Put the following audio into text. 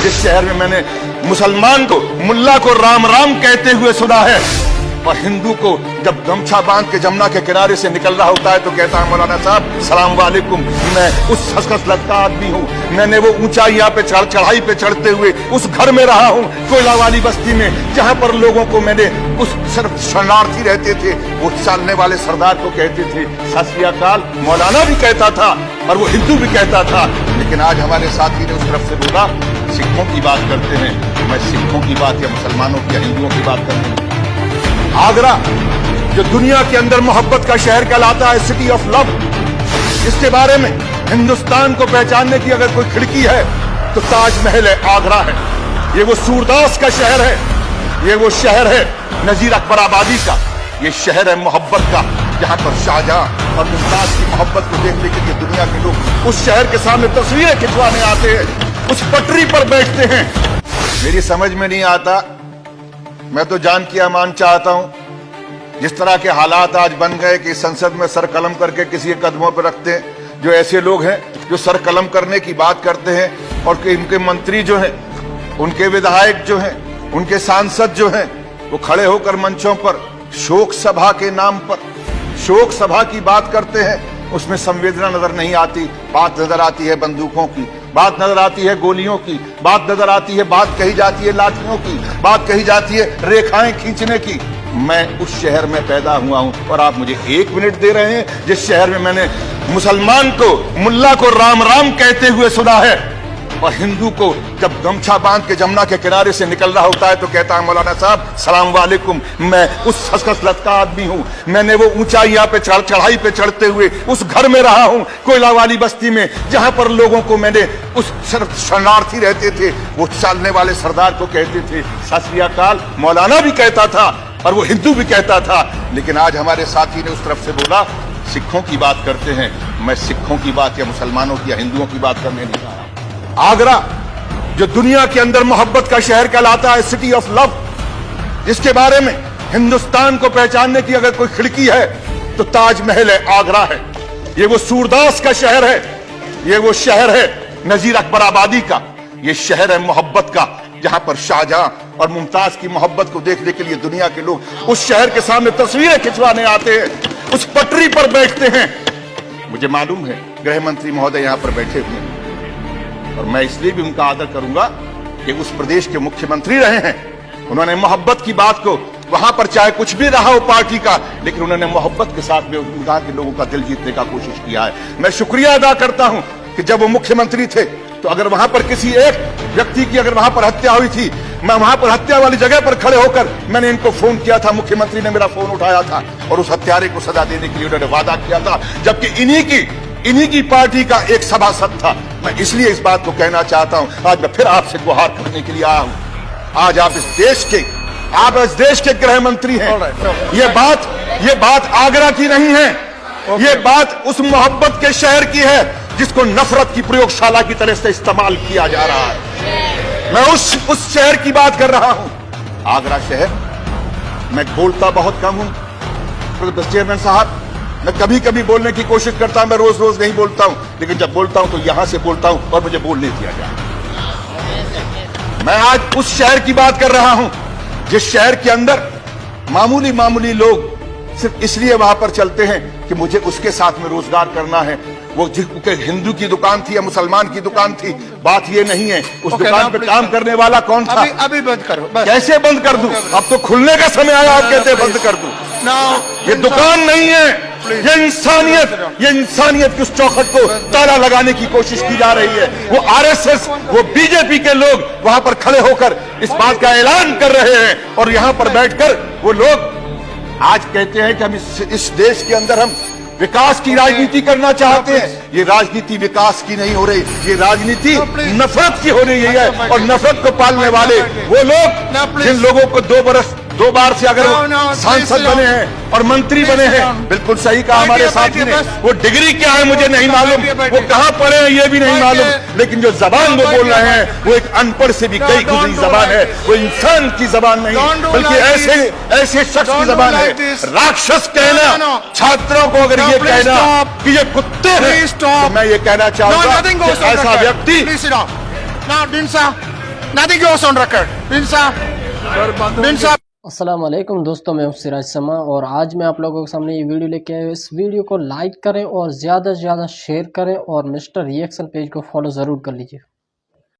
जिस शहर में मैंने मुसलमान को, मुल्ला को राम राम कहते हुए सुना है, और हिंदू को जब गमछा बांध के जमुना के किनारे से निकल रहा होता है तो कहता है मौलाना साहब सलाम वालेकुम। मैं उस खसखस लटका आदमी हूँ, मैंने वो ऊंचाइयां पे चढ़ाई पे चढ़ते हुए उस घर में रहा हूँ कोयला वाली बस्ती में, जहां पर लोगों को मैंने उस सिर्फ शरणार्थी रहते थे वो चलने वाले सरदार को कहते थे सत श्री अकाल। मौलाना भी कहता था और वो हिंदू भी कहता था। लेकिन आज हमारे साथी ने उस तरफ से बोला सिखों की बात करते हैं, मैं सिखों की बात या मुसलमानों की या हिंदुओं की बात करते हैं। आगरा जो दुनिया के अंदर मोहब्बत का शहर कहलाता है, सिटी ऑफ लव, इसके बारे में हिंदुस्तान को पहचानने की अगर कोई खिड़की है तो ताजमहल है, आगरा है। ये वो सूरदास का शहर है, ये वो शहर है नजीर अकबर आबादी का, ये शहर है मोहब्बत का, जहां पर शाहजहां और मुमताज की मोहब्बत को देखने के लिए दुनिया के लोग उस शहर के सामने तस्वीरें खिंचवाने आते हैं, उस पटरी पर बैठते हैं। मेरी समझ में नहीं आता, मैं तो जान की अमान चाहता हूं। जिस तरह के हालात आज बन गए कि संसद में सर कलम करके किसी के कदमों पर रखते हैं, जो ऐसे लोग हैं जो सर कलम करने की बात करते हैं और इनके मंत्री जो हैं, उनके विधायक जो हैं, उनके सांसद जो हैं, वो खड़े होकर मंचों पर शोक सभा के नाम पर शोक सभा की बात करते हैं। उसमें संवेदना नजर नहीं आती, बात नजर आती है बंदूकों की, बात नजर आती है गोलियों की, बात नजर आती है, बात कही जाती है लाठियों की, बात कही जाती है रेखाएं खींचने की। मैं उस शहर में पैदा हुआ हूं और आप मुझे 1 मिनट दे रहे हैं जिस शहर में मैंने मुसलमान को, मुल्ला को राम राम कहते हुए सुना है, और हिंदू को जब गमछा बांध के जमुना के किनारे से निकल रहा होता है तो कहता है मौलाना साहब सलाम वालेकुम। मैं उस खसखस लटका आदमी हूँ, मैंने वो ऊंचाइयां पे चढ़ाई पे चढ़ते हुए उस घर में रहा हूँ कोयला वाली बस्ती में, जहां पर लोगों को मैंने उस सिर्फ शरणार्थी रहते थे वो चलने वाले सरदार को कहते थे सत श्री अकाल। मौलाना भी कहता था और वो हिंदू भी कहता था। लेकिन आज हमारे साथी ने उस तरफ से बोला सिखों की बात करते हैं, मैं सिखों की बात या मुसलमानों की या हिंदुओं की बात करने नहीं जा रहा। आगरा जो दुनिया के अंदर मोहब्बत का शहर कहलाता है, सिटी ऑफ लव, जिसके बारे में हिंदुस्तान को पहचानने की अगर कोई खिड़की है तो ताजमहल है, आगरा है। ये वो सूरदास का शहर है, ये वो शहर है नजीर अकबर आबादी का, ये शहर है मोहब्बत का, जहां पर शाहजहां और मुमताज की मोहब्बत को देखने के लिए दुनिया के लोग उस शहर के सामने तस्वीरें खिंचवाने आते हैं, उस पटरी पर बैठते हैं। मुझे मालूम है गृह मंत्री महोदय यहां पर बैठे हुए हैं और मैं इसलिए भी उनका आदर करूंगा कि उस प्रदेश के मुख्यमंत्री रहे हैं। उन्होंने मोहब्बत की बात को वहां पर चाहे कुछ भी रहा हो पार्टी का, लेकिन उन्होंने मोहब्बत के साथ में वहां के लोगों का दिल जीतने का कोशिश किया है। मैं शुक्रिया अदा करता हूं कि जब वो मुख्यमंत्री थे तो अगर वहां पर किसी एक व्यक्ति की अगर वहां पर हत्या हुई थी, मैं वहां पर हत्या वाली जगह पर खड़े होकर मैंने इनको फोन किया था, मुख्यमंत्री ने मेरा फोन उठाया था और उस हत्यारे को सजा देने के लिए उन्होंने वादा किया था, जबकि इन्हीं की पार्टी का एक सभासद था। मैं इसलिए इस बात को कहना चाहता हूं, आज मैं फिर आपसे गुहार करने के लिए आया हूं। आज आप इस देश के गृह मंत्री हैं। ये बात आगरा की नहीं है, ये बात उस मोहब्बत के शहर की है जिसको नफरत की प्रयोगशाला की तरह से इस्तेमाल किया जा रहा है। मैं उस शहर की बात कर रहा हूं, आगरा शहर। मैं बोलता बहुत कम हूं चेयरमैन साहब, मैं कभी कभी बोलने की कोशिश करता हूं, मैं रोज रोज नहीं बोलता हूं, लेकिन जब बोलता हूं तो यहां से बोलता हूं और मुझे बोलने दिया जाए। मैं आज उस शहर की बात कर रहा हूं जिस शहर के अंदर मामूली लोग सिर्फ इसलिए वहां पर चलते हैं कि मुझे उसके साथ में रोजगार करना है। वो हिंदू की दुकान थी या मुसलमान की दुकान थी, बात ये नहीं है। उस दुकान पे काम करने वाला कौन था? अभी बंद करो। कैसे बंद कर दूं? अब तो खुलने का समय आया, आप कहते हैं बंद कर दूं। ये दुकान नहीं है, ये इंसानियत की उस चौखट को ताला लगाने की कोशिश की जा रही है। वो आरएसएस, वो बीजेपी के लोग वहां पर खड़े होकर इस बात का ऐलान कर रहे हैं और यहां पर बैठकर वो लोग आज कहते हैं कि हम इस देश के अंदर हम विकास की राजनीति करना चाहते हैं। ये राजनीति विकास की नहीं हो रही, ये राजनीति नफरत की हो रही है। और नफरत को पालने वाले वो लोग जिन लोगों को 2 बार से अगर सांसद बने हैं और मंत्री बने हैं, बिल्कुल सही कहा हमारे साथी ने, वो डिग्री क्या है मुझे नहीं मालूम, वो कहां पढ़े हैं ये भी नहीं मालूम, लेकिन जो जबान वो बोल रहे हैं वो एक अनपढ़ से भी कई गुजरी जबान है। वो इंसान की जबान नहीं बल्कि ऐसे शख्स की जबान है। राक्षस कहना छात्रों को, अगर ये कहना कि ये कुत्ते हैं, तो मैं ये कहना चाहूंगा कि ऐसा व्यक्ति Nothing goes on record. Bin Saab. अस्सलाम वालेकुम दोस्तों, मैं हूं सिराज समा और आज मैं आप लोगों के सामने ये वीडियो लेके आया हूँ। इस वीडियो को लाइक करें और ज़्यादा से ज़्यादा शेयर करें और मिस्टर रिएक्शन पेज को फॉलो ज़रूर कर लीजिए।